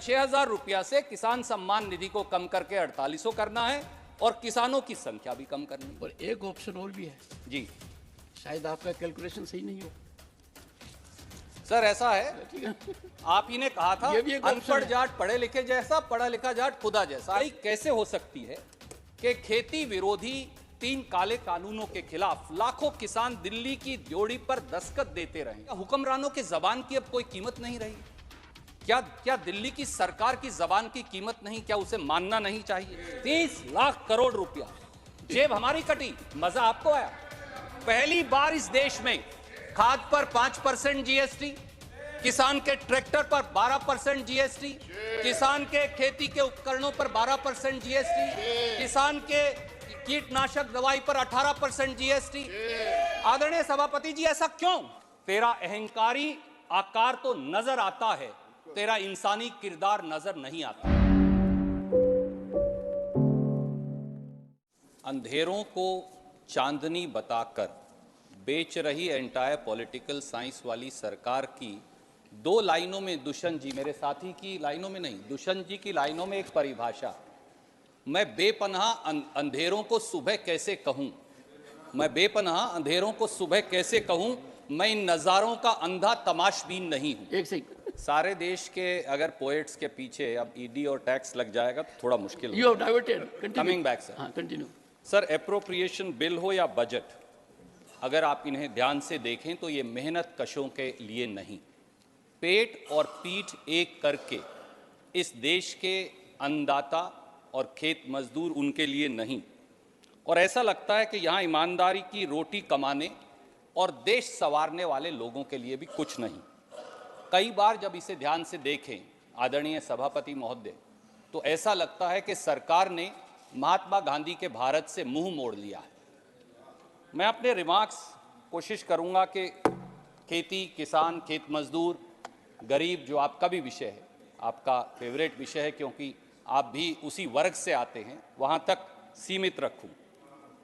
6,000 रुपया से किसान सम्मान निधि को कम करके 4800 करना है और किसानों की संख्या भी कम करनी है। और एक ऑप्शन और भी है जी शायद आपका कैलकुलेशन सही नहीं हो सर, ऐसा है, ठीक है। आप ही ने कहा था ये भी एक option अनपढ़ है। जाट पढ़े लिखे जैसा, पढ़ा लिखा जाट खुदा जैसा। कैसे हो सकती है कि खेती विरोधी 3 काले कानूनों के खिलाफ लाखों किसान दिल्ली की ड्योढ़ी पर दस्तखत देते रहे? हुक्मरानों की जबान की अब कोई कीमत नहीं रही? क्या दिल्ली की सरकार की जबान की कीमत नहीं? क्या उसे मानना नहीं चाहिए? 30 लाख करोड़ रुपया जेब हमारी कटी, मजा आपको आया? पहली बार इस देश में खाद पर 5% जीएसटी, किसान के ट्रैक्टर पर 12% जीएसटी, किसान के खेती के उपकरणों पर 12% जीएसटी, किसान के कीटनाशक दवाई पर 18% जीएसटी। आदरणीय सभापति जी, ऐसा क्यों? तेरा अहंकारी आकार तो नजर आता है, तेरा इंसानी किरदार नजर नहीं आता। अंधेरों को चांदनी बताकर बेच रही एंटायर पॉलिटिकल साइंस वाली सरकार की 2 लाइनों में, दुष्यंत जी मेरे साथी की लाइनों में नहीं, दुष्यंत जी की लाइनों में एक परिभाषा, मैं बेपनाह अंधेरों को सुबह कैसे कहूं, मैं बेपनाह अंधेरों को सुबह कैसे कहूं, मैं इन नज़ारों का अंधा तमाशबीन नहीं हूं। एक सेकंड। सारे देश के अगर पोएट्स के पीछे अब ईडी और टैक्स लग जाएगा तो थोड़ा मुश्किल you have diverted. Coming back sir. हाँ, कंटिन्यू सर, एप्रोप्रिएशन बिल हो या बजट, अगर आप इन्हें ध्यान से देखें तो ये मेहनत कशों के लिए नहीं, पेट और पीठ एक करके इस देश के अन्नदाता और खेत मजदूर उनके लिए नहीं, और ऐसा लगता है कि यहाँ ईमानदारी की रोटी कमाने और देश संवारने वाले लोगों के लिए भी कुछ नहीं। कई बार जब इसे ध्यान से देखें आदरणीय सभापति महोदय, तो ऐसा लगता है कि सरकार ने महात्मा गांधी के भारत से मुंह मोड़ लिया है। मैं अपने रिमार्क्स कोशिश करूंगा कि खेती, किसान, खेत मजदूर, गरीब, जो आपका भी विषय है, आपका फेवरेट विषय है क्योंकि आप भी उसी वर्ग से आते हैं, वहां तक सीमित रखूं।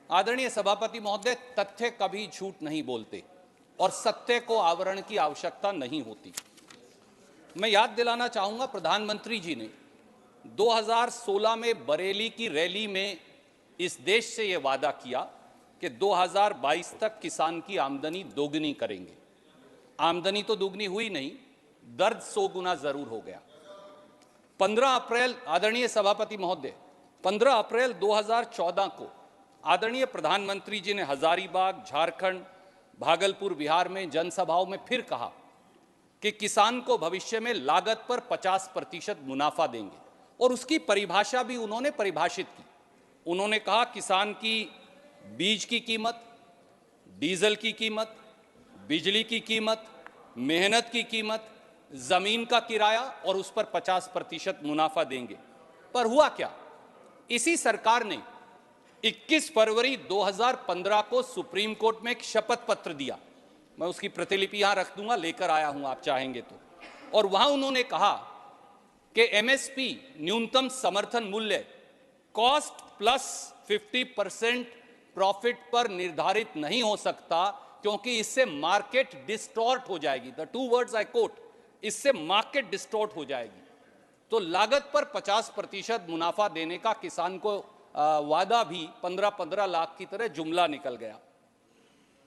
आदरणीय सभापति महोदय, तथ्य कभी झूठ नहीं बोलते और सत्य को आवरण की आवश्यकता नहीं होती। मैं याद दिलाना चाहूंगा, प्रधानमंत्री जी ने 2016 में बरेली की रैली में इस देश से यह वादा किया कि 2022 तक किसान की आमदनी दोगुनी करेंगे। आमदनी तो दोगुनी हुई नहीं, दर्द 100 गुना जरूर हो गया। 15 अप्रैल, आदरणीय सभापति महोदय, 15 अप्रैल 2014 को आदरणीय प्रधानमंत्री जी ने हजारीबाग, झारखंड, भागलपुर, बिहार में जनसभाओं में फिर कहा कि किसान को भविष्य में लागत पर 50% मुनाफा देंगे, और उसकी परिभाषा भी उन्होंने परिभाषित की। उन्होंने कहा किसान की बीज की कीमत, डीजल की कीमत, बिजली की कीमत, मेहनत की कीमत, जमीन का किराया, और उस पर 50% मुनाफा देंगे। पर हुआ क्या? इसी सरकार ने 21 फरवरी 2015 को सुप्रीम कोर्ट में एक शपथ पत्र दिया, मैं उसकी प्रतिलिपि यहां रख दूंगा, लेकर आया हूं आप चाहेंगे तो, और वहां उन्होंने कहा कि एमएसपी, न्यूनतम समर्थन मूल्य, कॉस्ट प्लस 50% प्रॉफिट पर निर्धारित नहीं हो सकता, क्योंकि इससे मार्केट डिस्टॉर्ट हो जाएगी। द 2 वर्ड्स आई कोट, इससे मार्केट डिस्टॉर्ट हो जाएगी। तो लागत पर 50% मुनाफा देने का किसान को वादा भी 15-15 लाख की तरह जुमला निकल गया।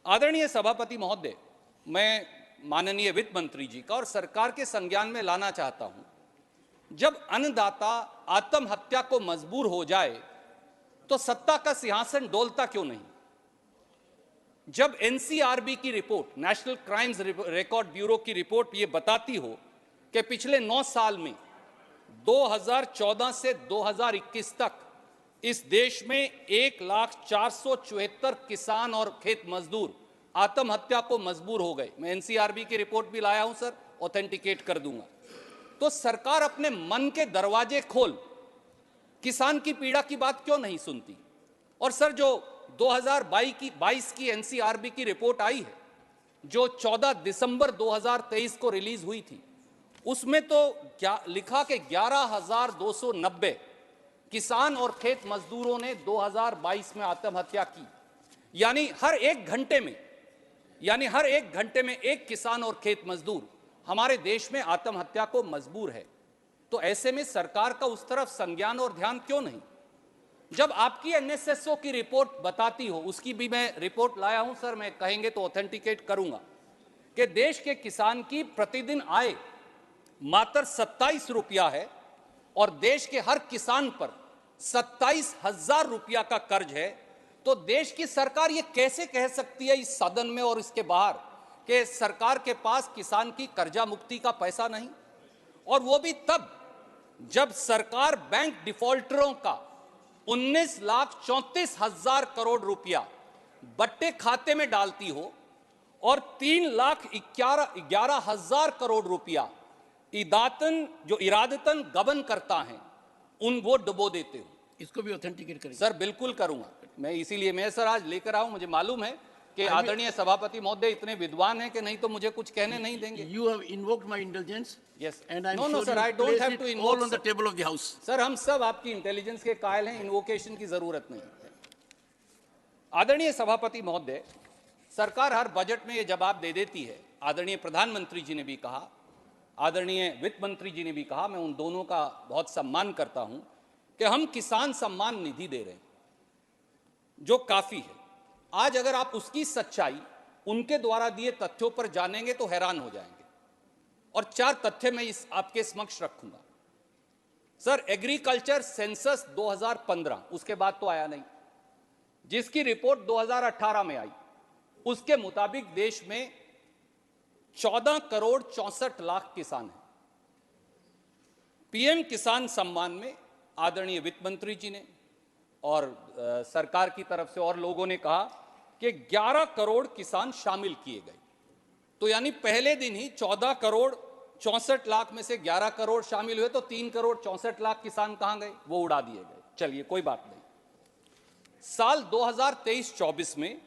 आदरणीय सभापति महोदय, मैं माननीय वित्त मंत्री जी का और सरकार के संज्ञान में लाना चाहता हूं, जब अन्नदाता आत्महत्या को मजबूर हो जाए तो सत्ता का सिंहासन डोलता क्यों नहीं? जब एनसीआरबी की report, national crimes record bureau की रिपोर्ट ये बताती हो कि पिछले 9 साल में 2014 से 2021 तक इस देश में 1,04,74 किसान और खेत मजदूर आत्महत्या को मजबूर हो गए। मैं एनसीआरबी की रिपोर्ट भी लाया हूं सर, ऑथेंटिकेट कर दूंगा। तो सरकार अपने मन के दरवाजे खोल किसान की पीड़ा की बात क्यों नहीं सुनती? और सर, जो 2022 की एनसीआरबी की रिपोर्ट आई है, जो 14 दिसंबर 2023 को रिलीज हुई थी, उसमें तो क्या लिखा कि 11,290 किसान और खेत मजदूरों ने 2022 में आत्महत्या की। यानी हर एक घंटे में एक किसान और खेत मजदूर हमारे देश में आत्महत्या को मजबूर है। तो ऐसे में सरकार का उस तरफ संज्ञान और ध्यान क्यों नहीं? जब आपकी एनएसएसओ की रिपोर्ट बताती हो, उसकी भी मैं रिपोर्ट लाया हूं सर, मैं कहेंगे तो ऑथेंटिकेट करूंगा कि देश के किसान की प्रतिदिन आय मात्र 27 रुपया है और देश के हर किसान पर 27,000 रुपया का कर्ज है, तो देश की सरकार ये कैसे कह सकती है इस सदन में और इसके बाहर कि सरकार के पास किसान की कर्जा मुक्ति का पैसा नहीं? और वो भी तब जब सरकार बैंक डिफॉल्टरों का 19,34,000 करोड़ रुपया बट्टे खाते में डालती हो और 3,11,000 करोड़ रुपया इरादतन गबन करता है, वो डुबो देते हो। इसको भी ऑथेंटिकेट करेंगे सर बिल्कुल करूंगा मैं, इसीलिए मैं सर आज लेकर आऊं। मुझे मालूम है कि आदरणीय सभापति महोदय इतने विद्वान हैं कि नहीं तो मुझे कुछ कहने नहीं देंगे। You have invoked my intelligence. Yes. And I'm No, sure sir, you I don't place have it to invoke, all on the sir. table of the house. Sir हम सब आपकी इंटेलिजेंस के कायल हैं, इन्वोकेशन की जरूरत नहीं है। आदरणीय सभापति महोदय, सरकार हर बजट में ये जवाब दे देती है। आदरणीय प्रधानमंत्री जी ने भी कहा, आदरणीय वित्त मंत्री जी ने भी कहा, मैं उन दोनों का बहुत सम्मान करता हूं कि हम किसान सम्मान निधि दे रहे हैं, जो काफी है। आज अगर आप उसकी सच्चाई उनके द्वारा दिए तथ्यों पर जानेंगे तो हैरान हो जाएंगे, और 4 तथ्य मैं आपके समक्ष रखूंगा। सर, एग्रीकल्चर सेंसस 2015, उसके बाद तो आया नहीं, जिसकी रिपोर्ट 2018 में आई, उसके मुताबिक देश में 14 करोड़ 64 लाख किसान हैं। पीएम किसान सम्मान में आदरणीय वित्त मंत्री जी ने और सरकार की तरफ से और लोगों ने कहा कि 11 करोड़ किसान शामिल किए गए। तो यानी पहले दिन ही 14 करोड़ 64 लाख में से 11 करोड़ शामिल हुए, तो 3 करोड़ 64 लाख किसान कहां गए? वो उड़ा दिए गए। चलिए कोई बात नहीं। साल 2023-24 में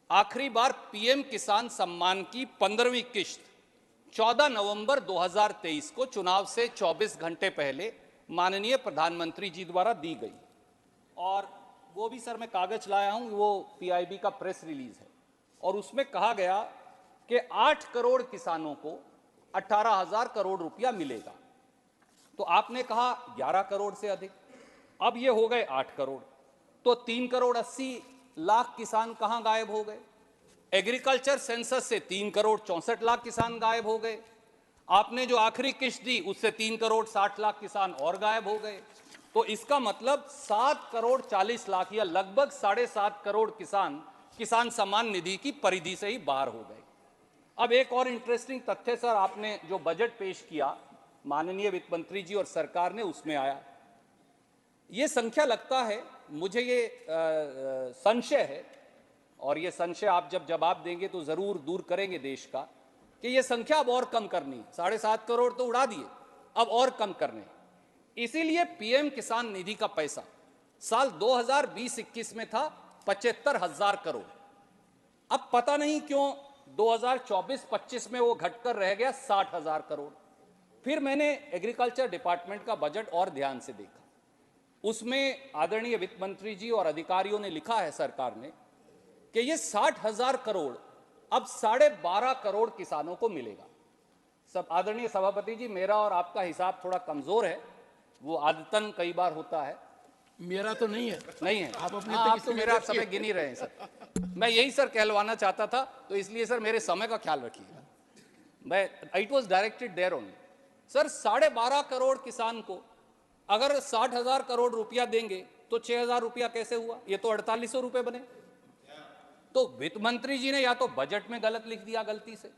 आखिरी बार पीएम किसान सम्मान की 15वीं किश्त 14 नवंबर 2023 को चुनाव से 24 घंटे पहले माननीय प्रधानमंत्री जी द्वारा दी गई, और वो भी सर मैं कागज लाया हूं, वो पीआईबी का प्रेस रिलीज है, और उसमें कहा गया कि 8 करोड़ किसानों को 18,000 करोड़ रुपया मिलेगा। तो आपने कहा 11 करोड़ से अधिक, अब ये हो गए 8 करोड़, तो 3 करोड़ 80 लाख किसान कहां गायब हो गए? एग्रीकल्चर सेंसस से 3 करोड़ 64 लाख किसान गायब हो गए। आपने जो आखिरी किश्त दी उससे 3 करोड़ 60 लाख किसान और गायब हो गए। तो इसका मतलब 7 करोड़ 40 लाख या लगभग 7.5 करोड़ किसान सम्मान निधि की परिधि से ही बाहर हो गए। अब एक और इंटरेस्टिंग तथ्य सर, आपने जो बजट पेश किया माननीय वित्त मंत्री जी और सरकार ने, उसमें आया ये संख्या, लगता है मुझे ये संशय है, और ये संशय आप जब जवाब देंगे तो जरूर दूर करेंगे देश का, कि ये संख्या अब और कम करनी, 7.5 करोड़ तो उड़ा दिए, अब और कम करने। इसीलिए पीएम किसान निधि का पैसा साल 2020-21 में था 75,000 करोड़, अब पता नहीं क्यों 2024-25 में वो घटकर रह गया 60,000 करोड़। फिर मैंने एग्रीकल्चर डिपार्टमेंट का बजट और ध्यान से देखा, उसमें आदरणीय वित्त मंत्री जी और अधिकारियों ने लिखा है सरकार ने कि ये 60,000 करोड़ अब 12.5 करोड़ किसानों को मिलेगा। सब आदरणीय सभापति जी, मेरा और आपका हिसाब थोड़ा कमजोर है, वो आदतन कई बार होता है। मेरा तो नहीं है। नहीं है आप अपने हाँ, आप तो मेरा समय गिन ही रहे हैं सर। मैं यही सर कहलवाना चाहता था, तो इसलिए सर मेरे समय का ख्याल रखिएगा। मैं it was directed there only. Sir 12.5 crore किसान को अगर 60,000 करोड़ रुपया देंगे तो 6,000 रुपया कैसे हुआ? ये तो 4800 रुपए बने। तो वित्त मंत्री जी ने या तो बजट में गलत लिख दिया गलती से,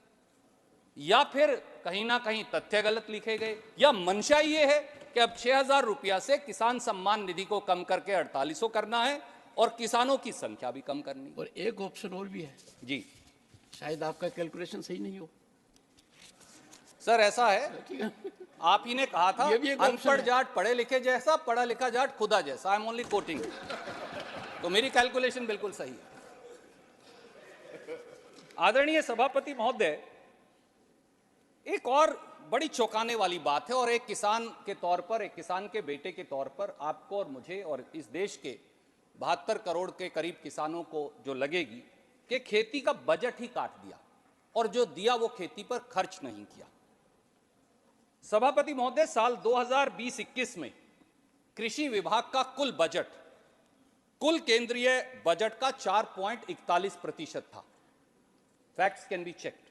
या फिर कहीं ना कहीं तथ्य गलत लिखे गए, या मंशा ये है कि अब 6,000 रुपया से किसान सम्मान निधि को कम करके 4800 करना है और किसानों की संख्या भी कम करनी। और एक ऑप्शन और भी है जी शायद आपका कैलकुलेशन सही नहीं हो सर, ऐसा है, आप ही ने कहा था ये भी एक option अनपढ़ है। जाट पढ़े लिखे जैसा, पढ़ा लिखा जाट खुदा जैसा। आई एम ओनली कोटिंग, तो मेरी कैलकुलेशन बिल्कुल सही है। आदरणीय सभापति महोदय, एक और बड़ी चौंकाने वाली बात है, और एक किसान के तौर पर, एक किसान के बेटे के तौर पर आपको और मुझे और इस देश के 72 करोड़ के करीब किसानों को जो लगेगी कि खेती का बजट ही काट दिया, और जो दिया वो खेती पर खर्च नहीं किया। सभापति महोदय, साल 2020-21 में कृषि विभाग का कुल बजट कुल केंद्रीय बजट का 4.41% था। Facts can be checked.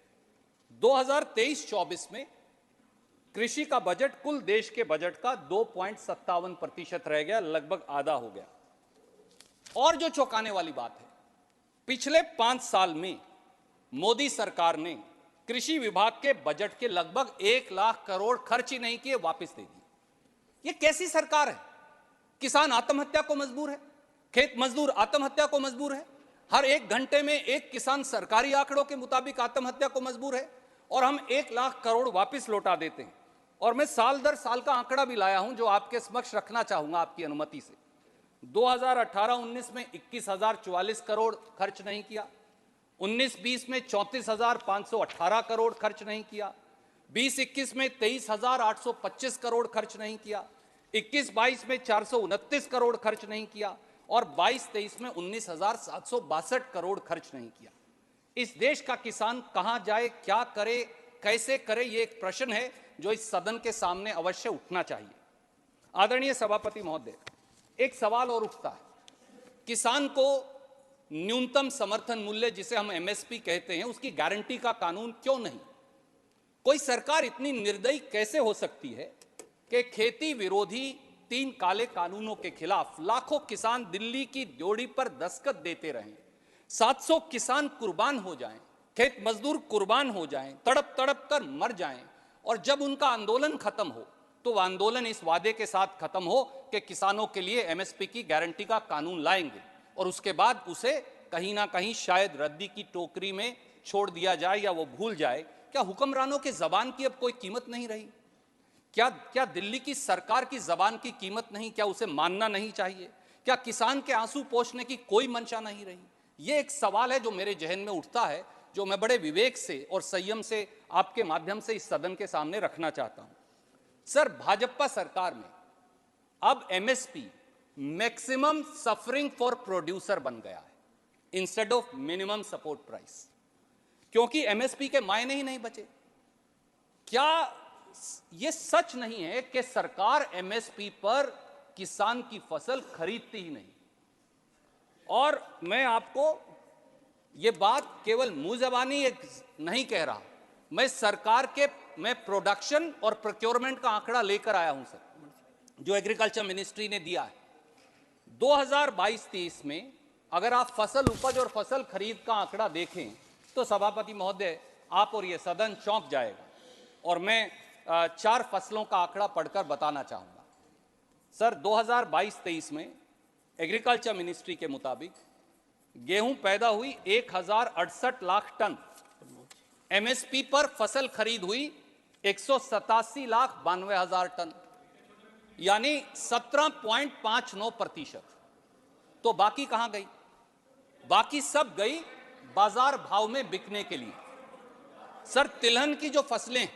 2023-24 में कृषि का बजट कुल देश के बजट का 2.57% रह गया, लगभग आधा हो गया। और जो चौंकाने वाली बात है, पिछले 5 साल में मोदी सरकार ने कृषि विभाग के बजट के लगभग 1 लाख करोड़ खर्च ही नहीं किए, वापस दे दिए। ये कैसी सरकार है? किसान आत्महत्या को मजबूर है, खेत मजदूर आत्महत्या को मजबूर है, हर 1 घंटे में एक किसान सरकारी आंकड़ों के मुताबिक आत्महत्या को मजबूर है, और हम 1 लाख करोड़ वापस लौटा देते हैं। और मैं साल दर साल का आंकड़ा भी लाया हूं जो आपके समक्ष रखना चाहूंगा आपकी अनुमति से। 2018-19 में 21,044 करोड़ खर्च नहीं किया, 19-20 में 34,518 करोड़ खर्च नहीं किया, 20-21 में 23,825 करोड़ खर्च नहीं किया, 21-22 में 429 करोड़ खर्च नहीं किया, और 22-23 में 19,762 करोड़ खर्च नहीं किया। इस देश का किसान कहां जाए, क्या करे, कैसे करे, यह एक प्रश्न है जो इस सदन के सामने अवश्य उठना चाहिए। आदरणीय सभापति महोदय, एक सवाल और उठता है, किसान को न्यूनतम समर्थन मूल्य जिसे हम एमएसपी कहते हैं उसकी गारंटी का कानून क्यों नहीं? कोई सरकार इतनी निर्दयी कैसे हो सकती है कि खेती विरोधी 3 काले कानूनों के खिलाफ लाखों किसान दिल्ली की ड्योढ़ी पर दस्तखत देते रहें, 700 किसान कुर्बान हो जाएं, खेत मजदूर कुर्बान हो जाएं, तड़प तड़प कर मर जाएं, और जब उनका आंदोलन खत्म हो तो वह आंदोलन इस वादे के साथ खत्म हो कि किसानों के लिए एमएसपी की गारंटी का कानून लाएंगे, और उसके बाद उसे कहीं ना कहीं शायद रद्दी की टोकरी में छोड़ दिया जाए या वो भूल जाए। क्या हुक्मरानों के जबान की अब कोई कीमत नहीं रही? क्या दिल्ली की सरकार की जबान की कीमत नहीं? क्या उसे मानना नहीं चाहिए? क्या किसान के आंसू पोंछने की कोई मंशा नहीं रही? ये एक सवाल है जो मेरे जहन में उठता है, जो मैं बड़े विवेक से और संयम से आपके माध्यम से इस सदन के सामने रखना चाहता हूं। सर, भाजपा सरकार में अब MSP maximum suffering for producer बन गया है instead of minimum support price, क्योंकि एमएसपी के मायने ही नहीं बचे। क्या यह सच नहीं है कि सरकार एमएसपी पर किसान की फसल खरीदती ही नहीं? और मैं आपको यह बात केवल मुंह जबानी नहीं कह रहा, मैं प्रोडक्शन और प्रोक्योरमेंट का आंकड़ा लेकर आया हूं सर, जो एग्रीकल्चर मिनिस्ट्री ने दिया है। 2022-23 में अगर आप फसल उपज और फसल खरीद का आंकड़ा देखें तो सभापति महोदय, आप और यह सदन चौंक जाएगा। और मैं 4 फसलों का आंकड़ा पढ़कर बताना चाहूंगा। सर, 2022-23 में एग्रीकल्चर मिनिस्ट्री के मुताबिक गेहूं पैदा हुई 1,068 लाख टन, एमएसपी पर फसल खरीद हुई 187,92,000 टन, यानी 17.59%। तो बाकी कहां गई? बाकी सब गई बाजार भाव में बिकने के लिए। सर, तिलहन की जो फसलें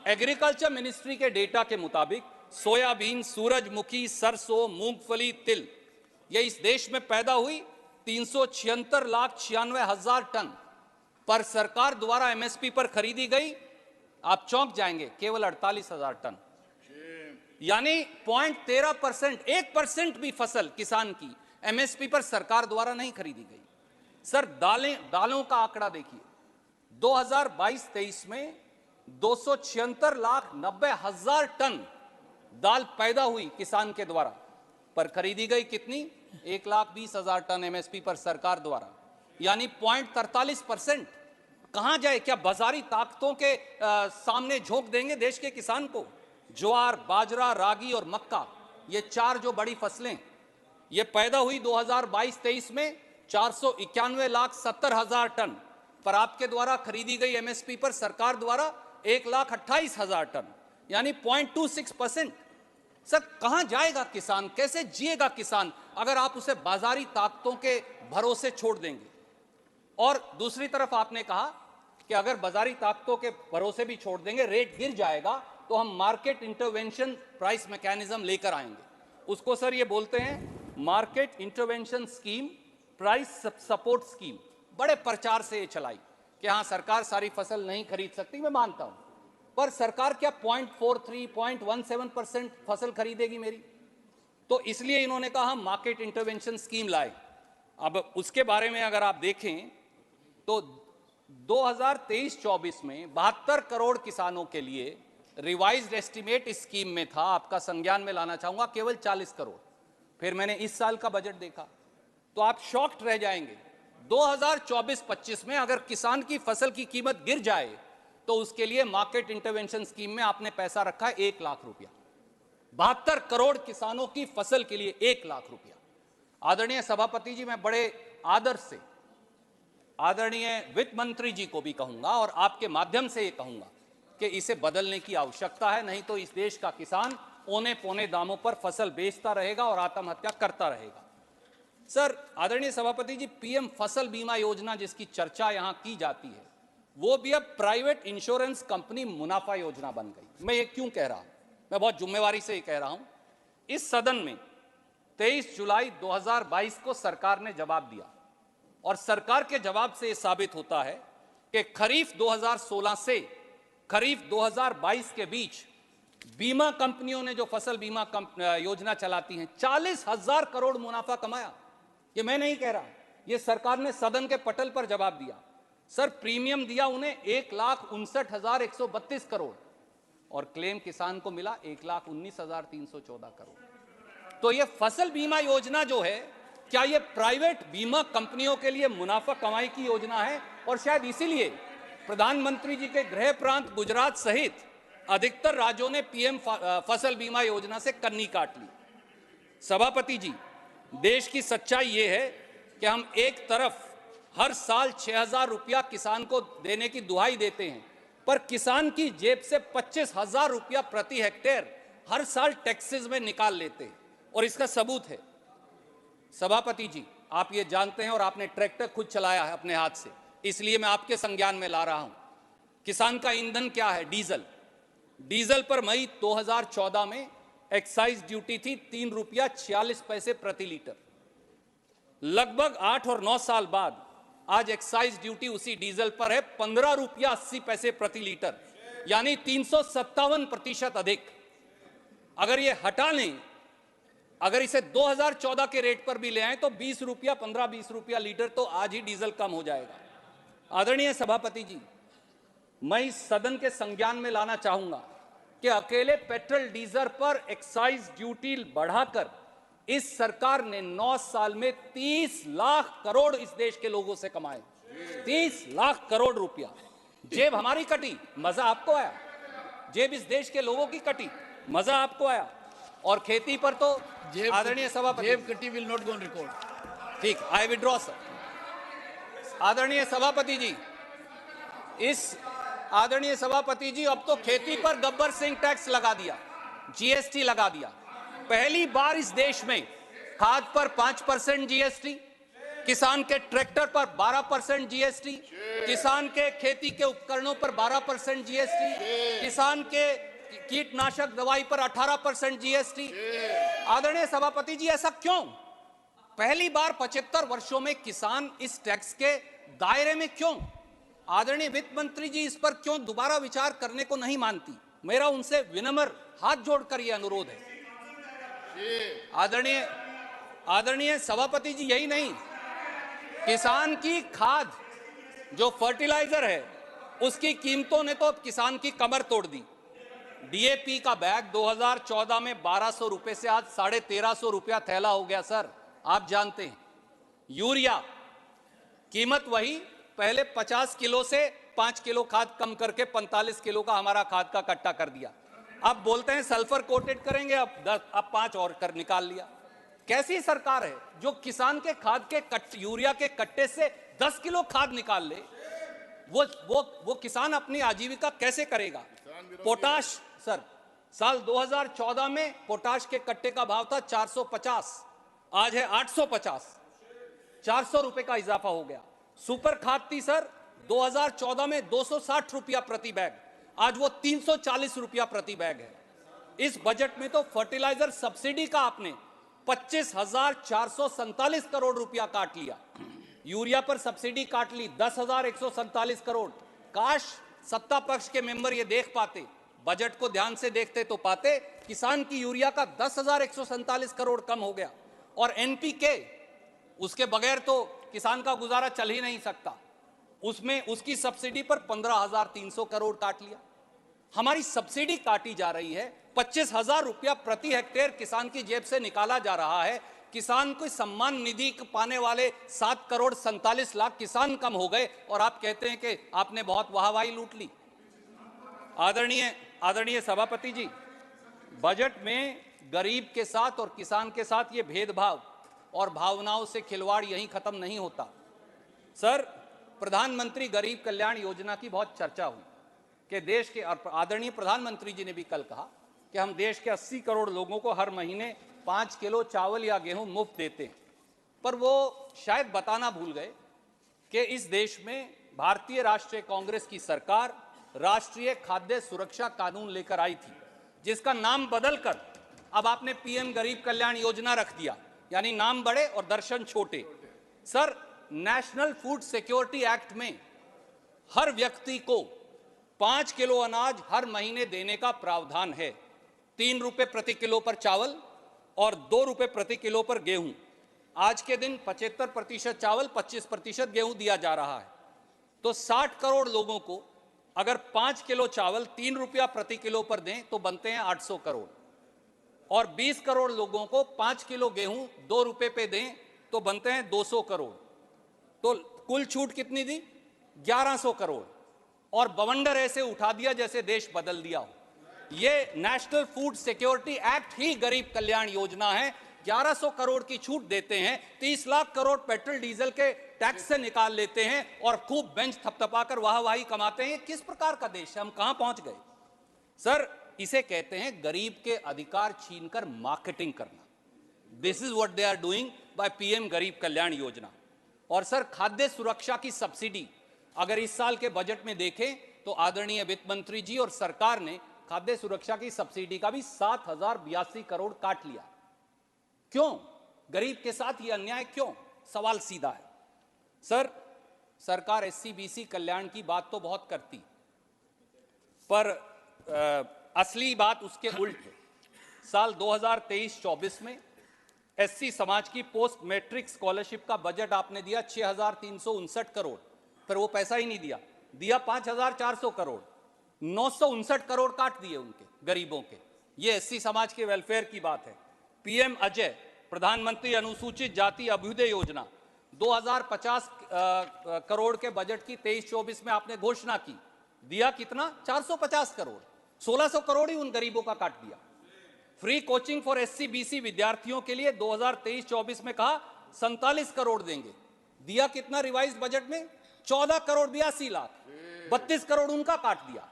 एग्रीकल्चर मिनिस्ट्री के डेटा के मुताबिक सोयाबीन, सूरजमुखी, सरसों, मूंगफली, तिल, ये इस देश में पैदा हुई 376,96,000 टन, पर सरकार द्वारा एमएसपी पर खरीदी गई, आप चौंक जाएंगे, केवल 48,000 टन, यानी 0.13%, 1% भी फसल किसान की एमएसपी पर सरकार द्वारा नहीं खरीदी गई। सर, दालों का आंकड़ा देखिए, 2022-23 में 276,90,000 टन दाल पैदा हुई किसान के द्वारा, पर खरीदी गई कितनी? 1,20,000 टन एमएसपी पर सरकार द्वारा, यानी 0.43%। कहां जाए? क्या बाजारी ताकतों के सामने झोंक देंगे देश के किसान को? ज्वार, बाजरा, रागी और मक्का, ये 4 जो बड़ी फसलें, ये पैदा हुई 2022-23 में 491,70,000 टन, पर आपके द्वारा खरीदी गई एमएसपी पर सरकार द्वारा 1,28,000 टन, यानी 0.26%। सर, कहां जाएगा किसान? कैसे जिएगा किसान अगर आप उसे बाजारी ताकतों के भरोसे छोड़ देंगे? और दूसरी तरफ आपने कहा कि अगर बाजारी ताकतों के भरोसे भी छोड़ देंगे, रेट गिर जाएगा, तो हम मार्केट इंटरवेंशन प्राइस मैकेनिज्म लेकर आएंगे। उसको सर ये बोलते हैं market intervention scheme, price support scheme. बड़े प्रचार से ये चलाई कि हाँ, सरकार सारी फसल नहीं खरीद सकती, मैं मानता हूं, पर सरकार क्या 0.43, 0.17% फसल खरीदेगी मेरी? तो इसलिए इन्होंने कहा हम मार्केट इंटरवेंशन स्कीम लाए। अब उसके बारे में अगर आप देखें तो 2023-24 में 72 करोड़ किसानों के लिए रिवाइज्ड एस्टीमेट इस स्कीम में था। आपका संज्ञान में लाना चाहूंगा, केवल 40 करोड़। फिर मैंने इस साल का बजट देखा तो आप शॉक्ड रह जाएंगे। 2024-25 में अगर किसान की फसल की कीमत गिर जाए तो उसके लिए मार्केट इंटरवेंशन स्कीम में आपने पैसा रखा है 1 लाख रुपया। 72 करोड़ किसानों की फसल के लिए 1 लाख रुपया। आदरणीय सभापति जी, मैं बड़े आदर से आदरणीय वित्त मंत्री जी को भी कहूंगा और आपके माध्यम से ये कहूंगा कि इसे बदलने की आवश्यकता है, नहीं तो इस देश का किसान औने पौने दामों पर फसल बेचता रहेगा और आत्महत्या करता रहेगा। सर, आदरणीय सभापति जी, पीएम फसल बीमा योजना जिसकी चर्चा यहां की जाती है, वो भी अब प्राइवेट इंश्योरेंस कंपनी मुनाफा योजना बन गई। मैं ये क्यों कह रहा हूं? मैं बहुत जिम्मेवारी से ये कह रहा हूं। इस सदन में 23 जुलाई 2022 को सरकार ने जवाब दिया और सरकार के जवाब से यह साबित होता है कि खरीफ 2016 से खरीफ 2022 के बीच बीमा कंपनियों ने जो फसल बीमा योजना चलाती हैं 40,000 करोड़ मुनाफा कमाया। ये मैं नहीं कह रहा, ये सरकार ने सदन के पटल पर जवाब दिया। सर, प्रीमियम दिया उन्हें 1,59,132 करोड़ और क्लेम किसान को मिला 1,19,314 करोड़। तो ये फसल बीमा योजना जो है, क्या ये प्राइवेट बीमा कंपनियों के लिए मुनाफा कमाई की योजना है? और शायद इसीलिए प्रधानमंत्री जी के गृह प्रांत गुजरात सहित अधिकतर राज्यों ने पीएम फसल बीमा योजना से कन्नी काट ली। सभापति जी, देश की सच्चाई ये है कि हम एक तरफ हर साल 6,000 रुपया किसान को देने की दुहाई देते हैं, पर किसान की जेब से 25,000 रुपया प्रति हेक्टेयर हर साल टैक्सेस में निकाल लेते हैं और इसका सबूत है। सभापति जी, आप ये जानते हैं और आपने ट्रैक्टर खुद चलाया है अपने हाथ से, इसलिए मैं आपके संज्ञान में ला रहा हूं। किसान का ईंधन क्या है? डीजल। डीजल पर मई 2014 में एक्साइज ड्यूटी थी 3 रुपया 46 पैसे प्रति लीटर। लगभग 8 और 9 साल बाद आज एक्साइज ड्यूटी उसी डीजल पर है 15 रुपया 80 पैसे प्रति लीटर, यानी 357% अधिक। अगर ये हटा लें, अगर इसे 2014 के रेट पर भी ले आए तो 20 रुपया 15-20 रुपया लीटर तो आज ही डीजल कम हो जाएगा। आदरणीय सभापति जी, मैं इस सदन के संज्ञान में लाना चाहूंगा कि अकेले पेट्रोल डीजल पर एक्साइज ड्यूटी बढ़ाकर इस सरकार ने 9 साल में 30 लाख करोड़ इस देश के लोगों से कमाए। 30 लाख करोड़ रुपया। जेब हमारी कटी, मजा आपको आया? जेब इस देश के लोगों की कटी, मजा आपको आया? और खेती पर तो आदरणीय सभापति, जेब कटी will not go on record. ठीक, आई विड्रॉ सर। आदरणीय सभापति जी, आदरणीय सभापति जी, अब तो खेती पर गब्बर सिंह टैक्स लगा दिया, जीएसटी लगा दिया। पहली बार इस देश में खाद पर 5% जीएसटी, किसान के ट्रैक्टर पर 12% जीएसटी, किसान के खेती के उपकरणों पर 12% जीएसटी, किसान के कीटनाशक दवाई पर 18% जीएसटी। आदरणीय सभापति जी, ऐसा क्यों? पहली बार 75 वर्षों में किसान इस टैक्स के दायरे में क्यों? आदरणीय वित्त मंत्री जी इस पर क्यों दोबारा विचार करने को नहीं मानती? मेरा उनसे विनम्र हाथ जोड़कर यह अनुरोध है। आदरणीय सभापति जी, यही नहीं, किसान की खाद जो फर्टिलाइजर है उसकी कीमतों ने तो अब किसान की कमर तोड़ दी। डीएपी का बैग 2014 में 1200 रुपए से आज 1350 रुपया थैला हो गया सर, आप जानते हैं। यूरिया कीमत वही, पहले 50 किलो से 5 किलो खाद कम करके 45 किलो का हमारा खाद का कट्टा कर दिया। अब बोलते हैं सल्फर कोटेड करेंगे, अब 5 और कर निकाल लिया। कैसी सरकार है जो किसान के खाद के यूरिया के कट्टे से 10 किलो खाद निकाल ले? वो किसान अपनी आजीविका कैसे करेगा? पोटाश सर, साल 2014 में पोटाश के कट्टे का भाव था 450, आज है 850, 400 रुपए का इजाफा हो गया। सुपर खाद थी सर 2014 में 260 रुपया प्रति बैग, आज वो 340 रुपया प्रति बैग है। इस बजट में तो फर्टिलाइजर सब्सिडी का आपने 25,447 करोड़ रुपया काट लिया, यूरिया पर सब्सिडी काट ली 10,147 करोड़, काश सत्ता पक्ष के मेंबर ये देख पाते, बजट को ध्यान से देखते तो पाते किसान की यूरिया का 10,147 करोड़ कम हो गया, और एनपीके उसके बगैर तो किसान का गुजारा चल ही नहीं सकता, उसमें उसकी सब्सिडी पर 15,300 करोड़ काट लिया। हमारी सब्सिडी काटी जा रही है, 25,000 रुपया प्रति हेक्टेयर किसान की जेब से निकाला जा रहा है। किसान को सम्मान निधि पाने वाले 7 करोड़ 47 लाख किसान कम हो गए, और आप कहते हैं कि आपने बहुत वाहवाही लूट ली। आदरणीय सभापति जी, बजट में गरीब के साथ और किसान के साथ ये भेदभाव और भावनाओं से खिलवाड़ यहीं खत्म नहीं होता। सर, प्रधानमंत्री गरीब कल्याण योजना की बहुत चर्चा हुई कि देश के, आदरणीय प्रधानमंत्री जी ने भी कल कहा कि हम देश के 80 करोड़ लोगों को हर महीने 5 किलो चावल या गेहूं मुफ्त देते हैं, पर वो शायद बताना भूल गए कि इस देश में भारतीय राष्ट्रीय कांग्रेस की सरकार राष्ट्रीय खाद्य सुरक्षा कानून लेकर आई थी, जिसका नाम बदलकर अब आपने पीएम गरीब कल्याण योजना रख दिया, यानी नाम बड़े और दर्शन छोटे। Sir, national food security act में हर व्यक्ति को 5 किलो अनाज हर महीने देने का प्रावधान है। 3 रुपए प्रति किलो पर चावल और 2 रुपए प्रति किलो पर गेहूं। आज के दिन 75% चावल, 25% गेहूं दिया जा रहा है। तो 60 करोड़ लोगों को अगर 5 किलो चावल 3 रुपया प्रति किलो पर दें तो बनते हैं 800 करोड़, और 20 करोड़ लोगों को 5 किलो गेहूं 2 रुपए पे दें तो बनते हैं 200 करोड़। तो कुल छूट कितनी दी? 1100 करोड़, और बवंडर ऐसे उठा दिया जैसे देश बदल दिया हो। ये नेशनल फूड सिक्योरिटी एक्ट ही गरीब कल्याण योजना है। 1100 करोड़ की छूट देते हैं, 30 लाख करोड़ पेट्रोल डीजल के टैक्स से निकाल लेते हैं, और खूब बेंच थपथपाकर वाहवाही कमाते हैं। किस प्रकार का देश है? हम कहां पहुंच गए? सर, इसे कहते हैं गरीब के अधिकार छीनकर मार्केटिंग करना। This is what they are doing by PM Garib Kalyan योजना। और सर, खाद्य सुरक्षा की सब्सिडी अगर इस साल के बजट में देखें तो आदरणीय वित्त मंत्री जी और सरकार ने खाद्य सुरक्षा की सब्सिडी का भी 7,082 करोड़ काट लिया। क्यों? गरीब के साथ ये अन्याय क्यों? सवाल सीधा है। सर, सरकार एससी बीसी कल्याण की बात तो बहुत करती, पर असली बात उसके उल्ट है। साल 2023-24 में एससी समाज की पोस्ट मैट्रिक स्कॉलरशिप का बजट आपने दिया 6,359 करोड़, फिर वो पैसा ही नहीं दिया 5,400 करोड़, 959 करोड़ काट दिए उनके गरीबों के। ये एससी समाज के वेलफेयर की बात है। पीएम अजय, प्रधानमंत्री अनुसूचित जाति अभ्युदय योजना 2050 करोड़ के बजट की 23-24 में आपने घोषणा की, दिया कितना? 450 करोड़, 1600 करोड़ ही उन गरीबों का काट दिया। Free coaching for SC BC विद्यार्थियों के लिए 2023-24 में कहा 47 करोड़ देंगे, दिया कितना रिवाइज बजट में? 14 करोड़ 82 लाख, 32 करोड़ उनका काट दिया।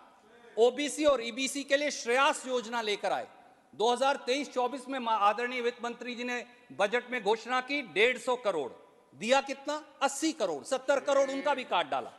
ओबीसी और ईबीसी के लिए श्रेयास योजना लेकर आए, 2023-24 में आदरणीय वित्त मंत्री जी ने बजट में घोषणा की 150 करोड़, दिया कितना? 80 करोड़, 70 करोड़ उनका भी काट डाला।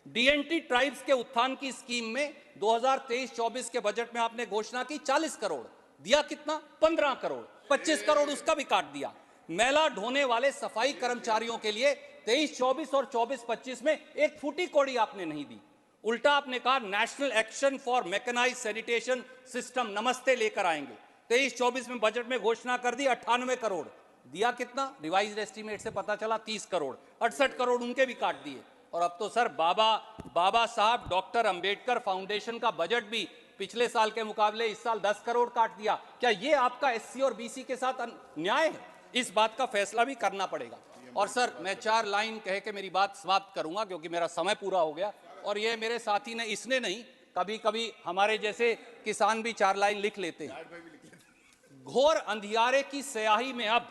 डीएनटी ट्राइब्स के उत्थान की स्कीम में 2023-24 के बजट में आपने घोषणा की 40 करोड़, दिया कितना? 15 करोड़, 25 करोड़ उसका भी काट दिया। मैला ढोने वाले सफाई कर्मचारियों के लिए 23-24 और 24-25 में एक फूटी कौड़ी आपने नहीं दी। उल्टा आपने कहा National Action for Mechanised Sanitation System Namaste लेकर आएंगे। 23-24 में बजट में घोषणा कर दी 98 करोड़, दिया कितना? रिवाइज्ड एस्टीमेट से पता चला 30 करोड़, 68 करोड़ उनके भी काट दिए। और अब तो सर बाबा साहब डॉक्टर अंबेडकर फाउंडेशन का बजट भी पिछले साल के मुकाबले इस साल 10 करोड़ काट दिया। क्या ये आपका एससी और बीसी के साथ न्याय है? इस बात का फैसला भी करना पड़ेगा। और सर, मैं 4 लाइन कह के मेरी बात समाप्त करूंगा क्योंकि मेरा समय पूरा हो गया, और ये मेरे साथी ने, इसने नहीं, कभी कभी हमारे जैसे किसान भी 4 लाइन लिख लेते हैं। घोर अंधियारे की स्याही में अब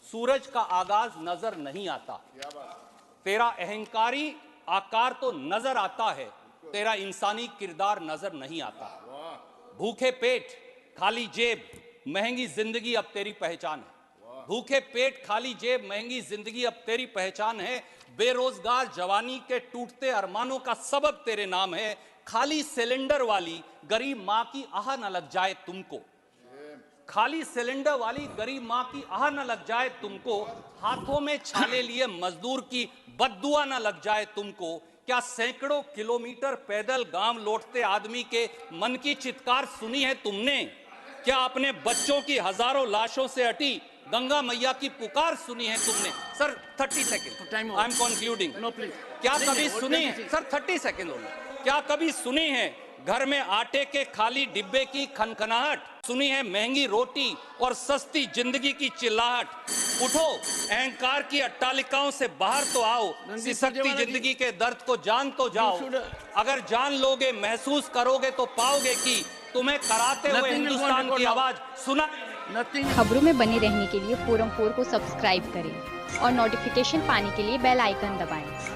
सूरज का आगाज नजर नहीं आता, तेरा अहंकारी आकार तो नजर आता है, तेरा इंसानी किरदार नजर नहीं आता। भूखे पेट खाली जेब महंगी जिंदगी अब तेरी पहचान है। भूखे पेट खाली जेब महंगी जिंदगी अब तेरी पहचान है। बेरोजगार जवानी के टूटते अरमानों का सबब तेरे नाम है। खाली सिलेंडर वाली गरीब मां की आह न लग जाए तुमको, खाली सिलेंडर वाली गरीब मां की आह न लग जाए तुमको, हाथों में छाले लिए मजदूर की बद्दुआ न लग जाए तुमको, क्या सैकड़ों किलोमीटर पैदल गांव लौटते आदमी के मन की चित्कार सुनी है तुमने? क्या अपने बच्चों की हजारों लाशों से हटी गंगा मैया की पुकार सुनी है तुमने? Sir 30 second, Time over. I am concluding. No, please. क्या नहीं, कभी नहीं, सुनी नहीं, है नहीं। सर 30 सेकेंड होगा, क्या कभी सुनी है घर में आटे के खाली डिब्बे की खनखनाहट? सुनी है महंगी रोटी और सस्ती जिंदगी की चिल्लाहट? उठो, अहंकार की अट्टालिकाओं से बाहर तो आओ, रणदीप सिसकती सुरजेवाला जी। जिंदगी के दर्द को जान तो जाओ। should- अगर जान लोगे, महसूस करोगे तो पाओगे कि तुम्हें कराते हुए Nothing will go on Hindustan record की now. आवाज सुना। Nothing. खबरों में बने रहने के लिए फोरम 4 को सब्सक्राइब करें और नोटिफिकेशन पाने के लिए बेल आइकन दबाएं।